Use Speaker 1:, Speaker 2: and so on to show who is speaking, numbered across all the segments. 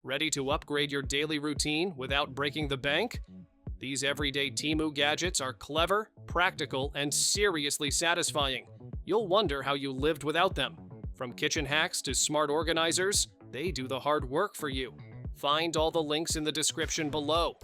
Speaker 1: Ready to upgrade your daily routine without breaking the bank? These everyday TEMU gadgets are clever, practical, and seriously satisfying. You'll wonder how you lived without them. From kitchen hacks to smart organizers, they do the hard work for you. Find all the links in the description below.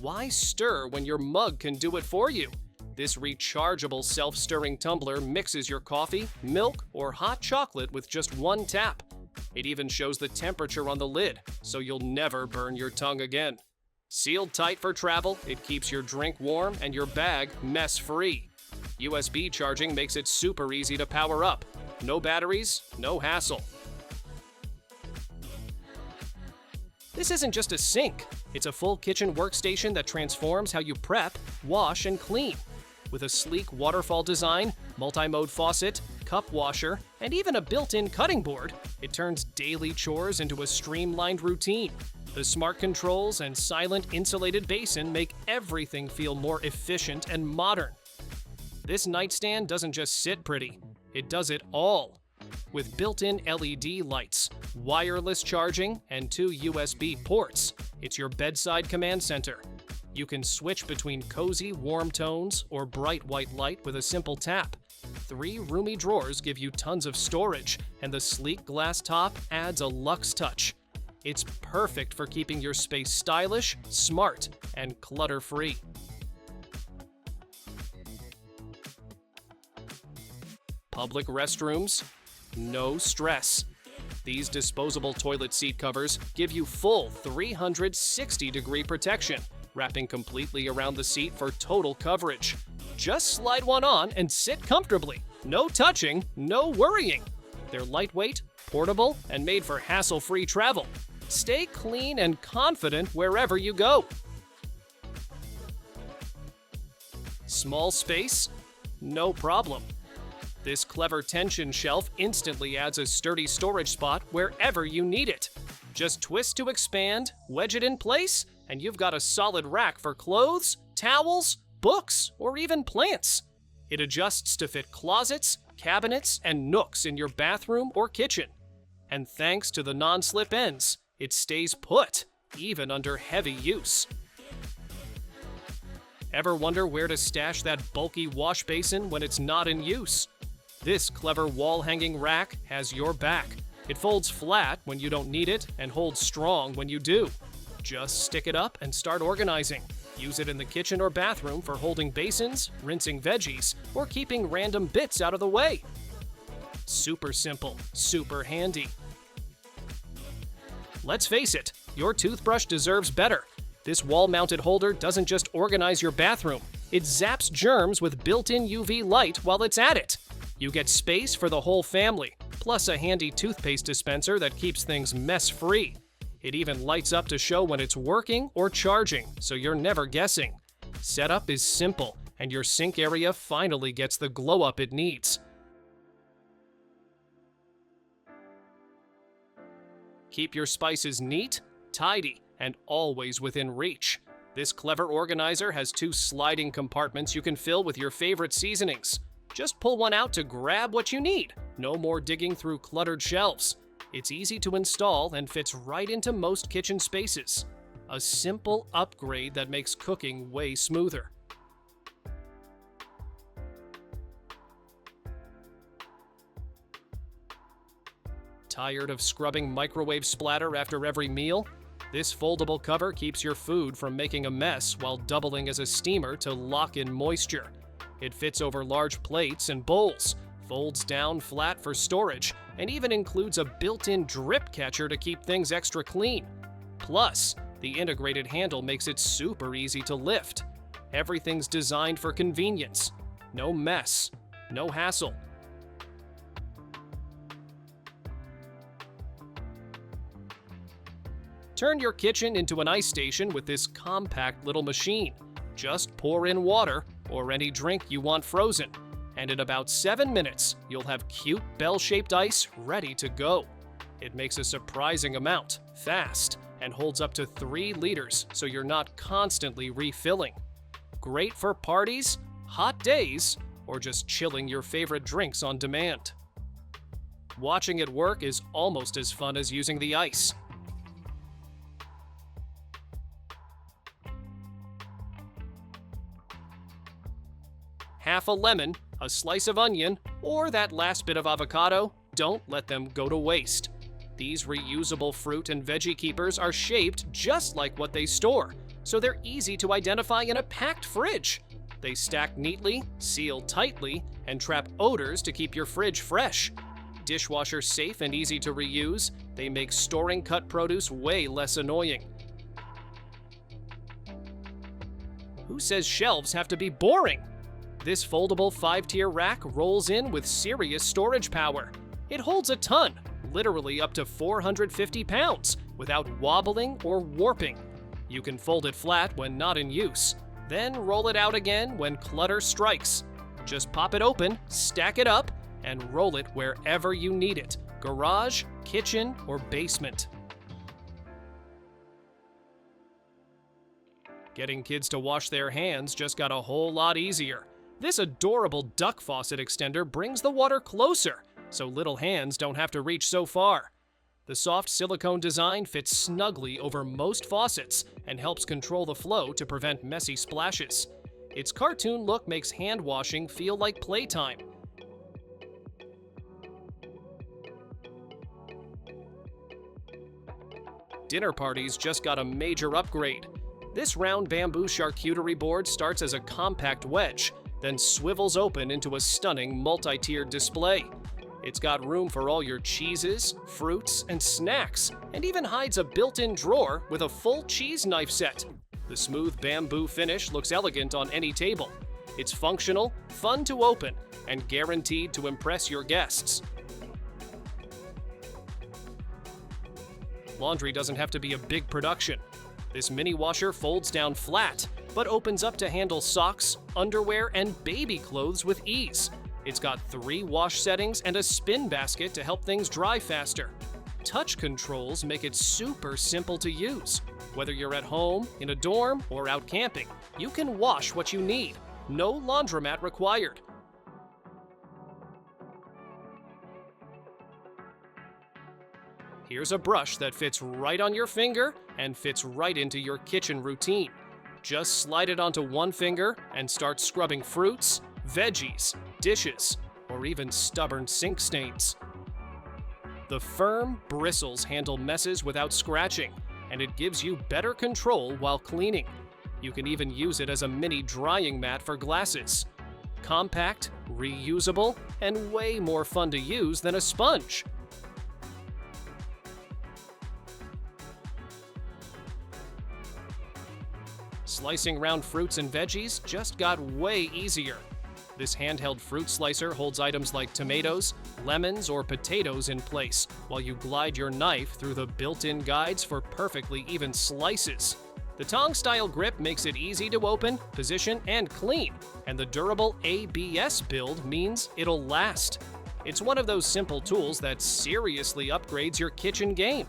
Speaker 1: Why stir when your mug can do it for you? This rechargeable self-stirring tumbler mixes your coffee, milk, or hot chocolate with just one tap. It even shows the temperature on the lid, so you'll never burn your tongue again. Sealed tight for travel, it keeps your drink warm and your bag mess-free. USB charging makes it super easy to power up. No batteries, no hassle. This isn't just a sink. It's a full kitchen workstation that transforms how you prep, wash, and clean. With a sleek waterfall design, multi-mode faucet, cup washer, and even a built-in cutting board, it turns daily chores into a streamlined routine. The smart controls and silent insulated basin make everything feel more efficient and modern. This nightstand doesn't just sit pretty, it does it all. With built-in LED lights, wireless charging, and 2 USB ports, it's your bedside command center. You can switch between cozy, warm tones or bright white light with a simple tap. 3 roomy drawers give you tons of storage, and the sleek glass top adds a luxe touch. It's perfect for keeping your space stylish, smart, and clutter-free. Public restrooms? No stress. These disposable toilet seat covers give you full 360-degree protection, wrapping completely around the seat for total coverage. Just slide one on and sit comfortably. No touching, no worrying. They're lightweight, portable, and made for hassle-free travel. Stay clean and confident wherever you go. Small space? No problem. This clever tension shelf instantly adds a sturdy storage spot wherever you need it. Just twist to expand, wedge it in place, and you've got a solid rack for clothes, towels, books, or even plants. It adjusts to fit closets, cabinets, and nooks in your bathroom or kitchen. And thanks to the non-slip ends, it stays put, even under heavy use. Ever wonder where to stash that bulky wash basin when it's not in use? This clever wall-hanging rack has your back. It folds flat when you don't need it and holds strong when you do. Just stick it up and start organizing. Use it in the kitchen or bathroom for holding basins, rinsing veggies, or keeping random bits out of the way. Super simple, super handy. Let's face it, your toothbrush deserves better. This wall-mounted holder doesn't just organize your bathroom, it zaps germs with built-in UV light while it's at it. You get space for the whole family, plus a handy toothpaste dispenser that keeps things mess-free. It even lights up to show when it's working or charging, so you're never guessing. Setup is simple, and your sink area finally gets the glow-up it needs. Keep your spices neat, tidy, and always within reach. This clever organizer has 2 sliding compartments you can fill with your favorite seasonings. Just pull one out to grab what you need. No more digging through cluttered shelves. It's easy to install and fits right into most kitchen spaces. A simple upgrade that makes cooking way smoother. Tired of scrubbing microwave splatter after every meal? This foldable cover keeps your food from making a mess while doubling as a steamer to lock in moisture. It fits over large plates and bowls, folds down flat for storage, and even includes a built-in drip catcher to keep things extra clean. Plus, the integrated handle makes it super easy to lift. Everything's designed for convenience. No mess, no hassle. Turn your kitchen into an ice station with this compact little machine. Just pour in water or any drink you want frozen, and in about 7 minutes, you'll have cute bell-shaped ice ready to go. It makes a surprising amount, fast, and holds up to 3 liters, so you're not constantly refilling. Great for parties, hot days, or just chilling your favorite drinks on demand. Watching it work is almost as fun as using the ice. half a lemon, a slice of onion, or that last bit of avocado, don't let them go to waste. These reusable fruit and veggie keepers are shaped just like what they store, so they're easy to identify in a packed fridge. They stack neatly, seal tightly, and trap odors to keep your fridge fresh. Dishwasher safe and easy to reuse, they make storing cut produce way less annoying. Who says shelves have to be boring? This foldable 5-tier rack rolls in with serious storage power. It holds a ton, literally up to 450 pounds, without wobbling or warping. You can fold it flat when not in use, then roll it out again when clutter strikes. Just pop it open, stack it up, and roll it wherever you need it: garage, kitchen, or basement. Getting kids to wash their hands just got a whole lot easier. This adorable duck faucet extender brings the water closer, so little hands don't have to reach so far. The soft silicone design fits snugly over most faucets and helps control the flow to prevent messy splashes. Its cartoon look makes hand washing feel like playtime. Dinner parties just got a major upgrade. This round bamboo charcuterie board starts as a compact wedge, then swivels open into a stunning multi-tiered display. It's got room for all your cheeses, fruits, and snacks, and even hides a built-in drawer with a full cheese knife set. The smooth bamboo finish looks elegant on any table. It's functional, fun to open, and guaranteed to impress your guests. Laundry doesn't have to be a big production. This mini washer folds down flat, but opens up to handle socks, underwear, and baby clothes with ease. It's got 3 wash settings and a spin basket to help things dry faster. Touch controls make it super simple to use. Whether you're at home, in a dorm, or out camping, you can wash what you need. No laundromat required. Here's a brush that fits right on your finger and fits right into your kitchen routine. Just slide it onto one finger and start scrubbing fruits, veggies, dishes, or even stubborn sink stains. The firm bristles handle messes without scratching, and it gives you better control while cleaning. You can even use it as a mini drying mat for glasses. Compact, reusable, and way more fun to use than a sponge. Slicing round fruits and veggies just got way easier. This handheld fruit slicer holds items like tomatoes, lemons, or potatoes in place, while you glide your knife through the built-in guides for perfectly even slices. The tong-style grip makes it easy to open, position, and clean, and the durable ABS build means it'll last. It's one of those simple tools that seriously upgrades your kitchen game.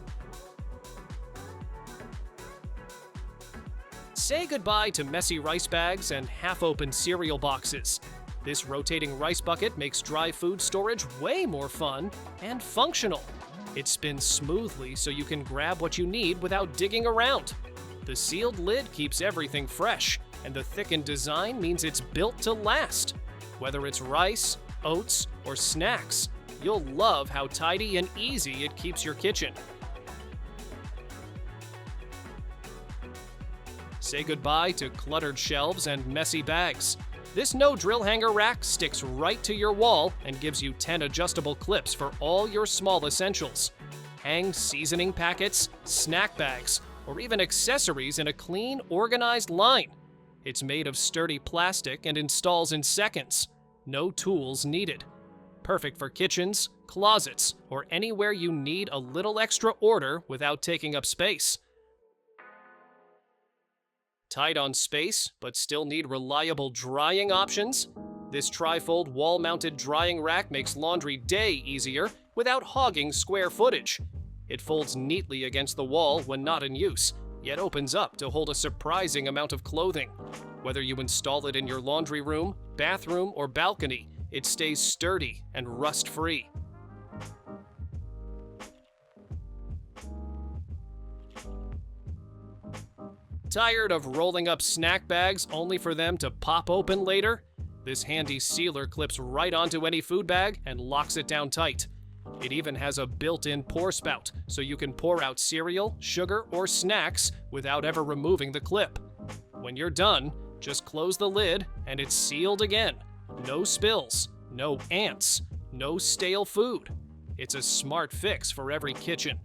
Speaker 1: Say goodbye to messy rice bags and half-open cereal boxes. This rotating rice bucket makes dry food storage way more fun and functional. It spins smoothly so you can grab what you need without digging around. The sealed lid keeps everything fresh, and the thickened design means it's built to last. Whether it's rice, oats, or snacks, you'll love how tidy and easy it keeps your kitchen. Say goodbye to cluttered shelves and messy bags. This no drill hanger rack sticks right to your wall and gives you 10 adjustable clips for all your small essentials. Hang seasoning packets, snack bags, or even accessories in a clean, organized line. It's made of sturdy plastic and installs in seconds. No tools needed. Perfect for kitchens, closets, or anywhere you need a little extra order without taking up space. Tight on space, but still need reliable drying options? This tri-fold wall-mounted drying rack makes laundry day easier without hogging square footage. It folds neatly against the wall when not in use, yet opens up to hold a surprising amount of clothing. Whether you install it in your laundry room, bathroom, or balcony, it stays sturdy and rust-free. Tired of rolling up snack bags only for them to pop open later? This handy sealer clips right onto any food bag and locks it down tight. It even has a built-in pour spout, so you can pour out cereal, sugar, or snacks without ever removing the clip. When you're done, just close the lid and it's sealed again. No spills, no ants, no stale food. It's a smart fix for every kitchen.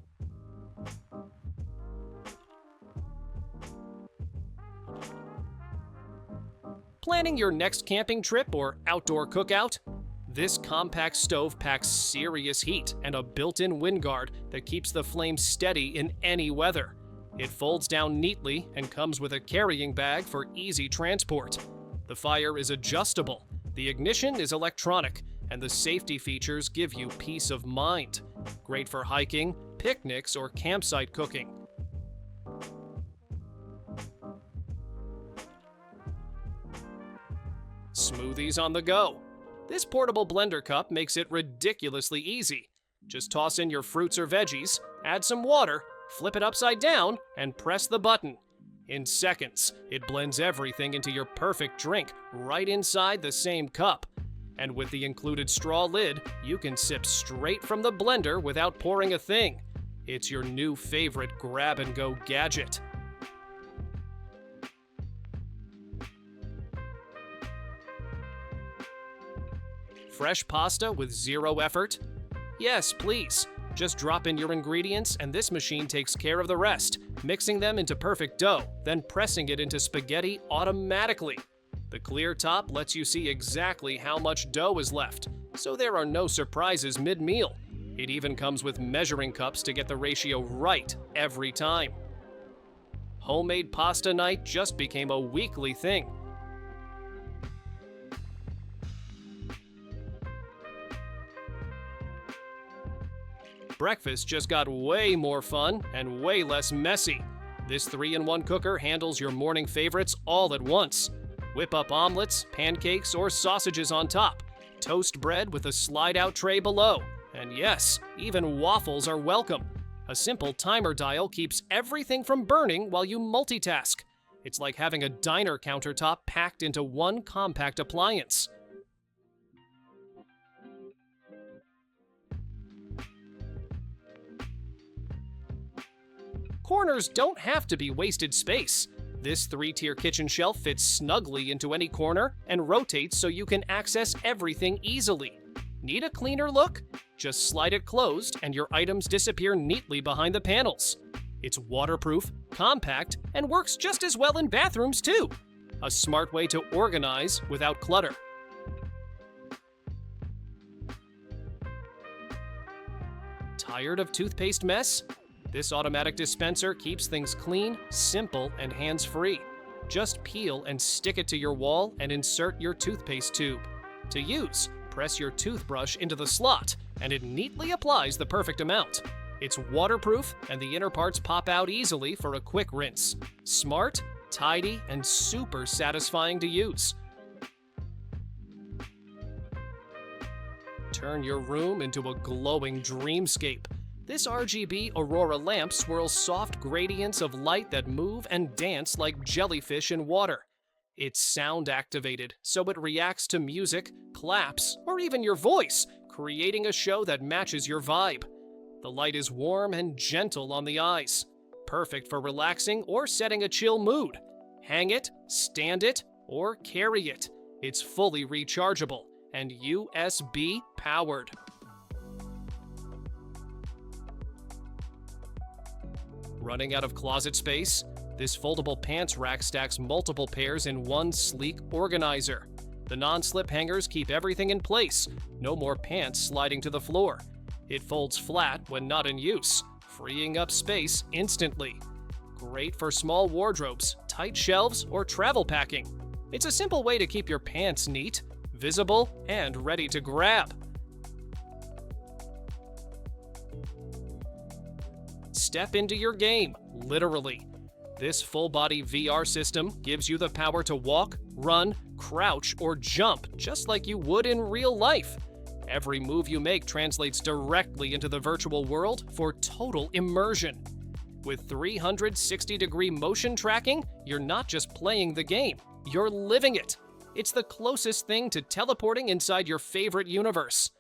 Speaker 1: Planning your next camping trip or outdoor cookout? This compact stove packs serious heat and a built-in wind guard that keeps the flames steady in any weather. It folds down neatly and comes with a carrying bag for easy transport. The fire is adjustable, the ignition is electronic, and the safety features give you peace of mind. Great for hiking, picnics, or campsite cooking. Smoothies on the go. This portable blender cup makes it ridiculously easy. Just toss in your fruits or veggies, add some water, flip it upside down, and press the button. In seconds, it blends everything into your perfect drink right inside the same cup. And with the included straw lid, you can sip straight from the blender without pouring a thing. It's your new favorite grab-and-go gadget. Fresh pasta with zero effort? Yes, please. Just drop in your ingredients and this machine takes care of the rest, mixing them into perfect dough, then pressing it into spaghetti automatically. The clear top lets you see exactly how much dough is left, so there are no surprises mid-meal. It even comes with measuring cups to get the ratio right every time. Homemade pasta night just became a weekly thing. Breakfast just got way more fun and way less messy. This 3-in-1 cooker handles your morning favorites all at once. Whip up omelets, pancakes, or sausages on top. Toast bread with a slide-out tray below. And yes, even waffles are welcome. A simple timer dial keeps everything from burning while you multitask. It's like having a diner countertop packed into one compact appliance. Corners don't have to be wasted space. This 3-tier kitchen shelf fits snugly into any corner and rotates so you can access everything easily. Need a cleaner look? Just slide it closed and your items disappear neatly behind the panels. It's waterproof, compact, and works just as well in bathrooms too. A smart way to organize without clutter. Tired of toothpaste mess? This automatic dispenser keeps things clean, simple, and hands-free. Just peel and stick it to your wall and insert your toothpaste tube. To use, press your toothbrush into the slot, and it neatly applies the perfect amount. It's waterproof, and the inner parts pop out easily for a quick rinse. Smart, tidy, and super satisfying to use. Turn your room into a glowing dreamscape. This RGB Aurora lamp swirls soft gradients of light that move and dance like jellyfish in water. It's sound activated, so it reacts to music, claps, or even your voice, creating a show that matches your vibe. The light is warm and gentle on the eyes, perfect for relaxing or setting a chill mood. Hang it, stand it, or carry it. It's fully rechargeable and USB powered. Running out of closet space? This foldable pants rack stacks multiple pairs in one sleek organizer. The non-slip hangers keep everything in place. No more pants sliding to the floor. It folds flat when not in use, freeing up space instantly. Great for small wardrobes, tight shelves, or travel packing. It's a simple way to keep your pants neat, visible, and ready to grab. Step into your game, literally. This full-body VR system gives you the power to walk, run, crouch, or jump just like you would in real life. Every move you make translates directly into the virtual world for total immersion. With 360-degree motion tracking, you're not just playing the game, you're living it. It's the closest thing to teleporting inside your favorite universe.